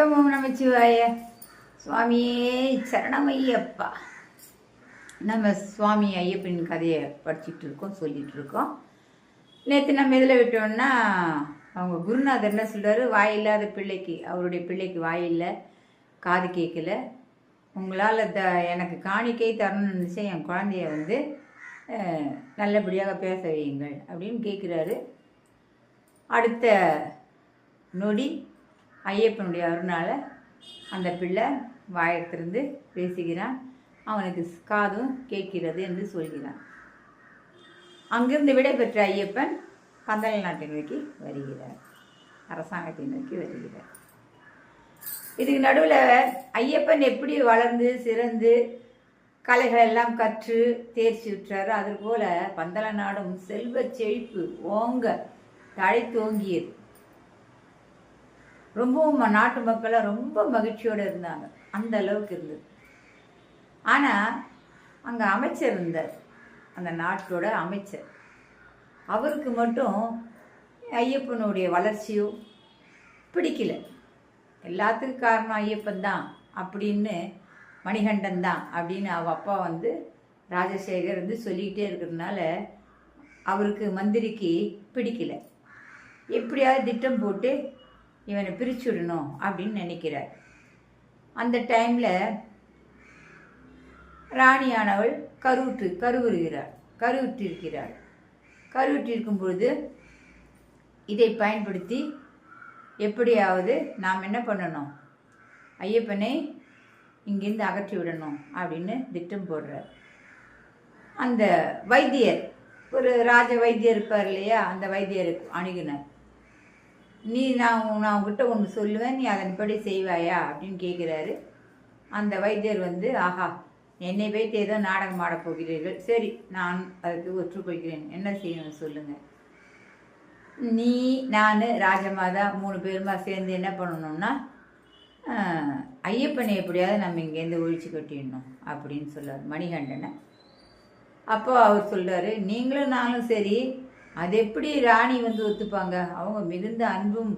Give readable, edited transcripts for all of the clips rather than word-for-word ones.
வணக்கம். ஓம் நமச்சிவாய. சுவாமியே சரணமையப்பா. நம்ம சுவாமி ஐயப்பன் கதையை படிச்சுட்டு இருக்கோம், சொல்லிட்டு இருக்கோம். நேற்று நம்ம இதில் விட்டோம்னா அவங்க குருநாதர் என்ன சொல்கிறாரு, வாயில்லாத பிள்ளைக்கு, அவருடைய பிள்ளைக்கு வாயில்லை, காது கேட்கல, உங்களால் எனக்கு காணிக்கை தரணும்னு நினச்சா என் குழந்தைய நல்லபடியாக பேச வையுங்கள் அப்படின்னு கேட்குறாரு. அடுத்த நொடி ஐயப்பனுடைய அருளால் அந்த பிள்ளை வாயத்திலிருந்து பேசுகிறான். அவனுக்கு காதும் கேட்கிறது என்று சொல்கிறான். அங்கிருந்து விடைபெற்ற ஐயப்பன் பந்தல் நாட்டை நோக்கி வருகிறார், அரசாங்கத்தை நோக்கி வருகிறார். இதுக்கு நடுவில் ஐயப்பன் எப்படி வளர்ந்து சிறந்து கலைகள் எல்லாம் கற்று தேர்ச்சி விட்டாரோ அதுபோல் பந்தல நாடும் செல்வ செழிப்பு ஓங்க தழை தோங்கியது. ரொம்பவும் நாட்டு மக்கள் ரொம்ப மகிழ்ச்சியோடு இருந்தாங்க, அந்த அளவுக்கு இருந்தது. ஆனால் அங்கே அமைச்சர் இருந்தார், அந்த நாட்டோட அமைச்சர். அவருக்கு மட்டும் ஐயப்பனுடைய வளர்ச்சியோ பிடிக்கல. எல்லாத்துக்கும் காரணம் ஐயப்பன் தான் அப்படின்னு, மணிகண்டன் தான் அப்படின்னு அவள் அப்பா ராஜசேகர் சொல்லிக்கிட்டே இருக்கிறதுனால அவருக்கு மந்திரிக்கு பிடிக்கல. எப்படியாவது திட்டம் போட்டு இவனை பிரித்து விடணும் அப்படின்னு நினைக்கிறார். அந்த டைமில் ராணியானவள் கருவுற்றிருக்கிறாள். கருவுற்றிருக்கும் பொழுது இதை பயன்படுத்தி எப்படியாவது நாம் என்ன பண்ணணும், ஐயப்பனை இங்கேருந்து அகற்றி விடணும் அப்படின்னு திட்டம் போடுறார். அந்த வைத்தியர், ஒரு ராஜ வைத்தியர் இருப்பார் இல்லையா, அந்த வைத்தியரை அணுகினார். நான் உங்ககிட்ட ஒன்று சொல்லுவேன், நீ அதன்படி செய்வாயா அப்படின்னு கேட்குறாரு. அந்த வைத்தியர் ஆஹா, என்னை வைத்து ஏதோ நாடகம் ஆடப் போகிறீர்கள், சரி நான் அதுக்கு ஒற்றுக்கொள்கிறேன், என்ன செய்யணும்னு சொல்லுங்கள். நான் ராஜமாதா 3 பேருமா சேர்ந்து என்ன பண்ணணும்னா ஐயப்பனை எப்படியாவது நம்ம இங்கேருந்து ஒழிச்சு கட்டிடணும் அப்படின்னு சொல்லுவார் மணிகண்டனை. அப்போ அவர் சொல்கிறாரு, நீங்களும் நானும் சரி, அது எப்படி ராணி ஒத்துப்பாங்க, அவங்க மிகுந்த அன்பும்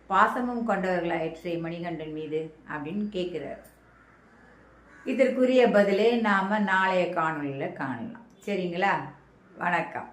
பாசமும் கொண்டவர்களாயிற்றே மணிகண்டன் மீது அப்படின்னு கேட்குறார். இதற்குரிய பதிலே நாம் நாளைய காணொளியில் காணலாம். சரிங்களா? வணக்கம்.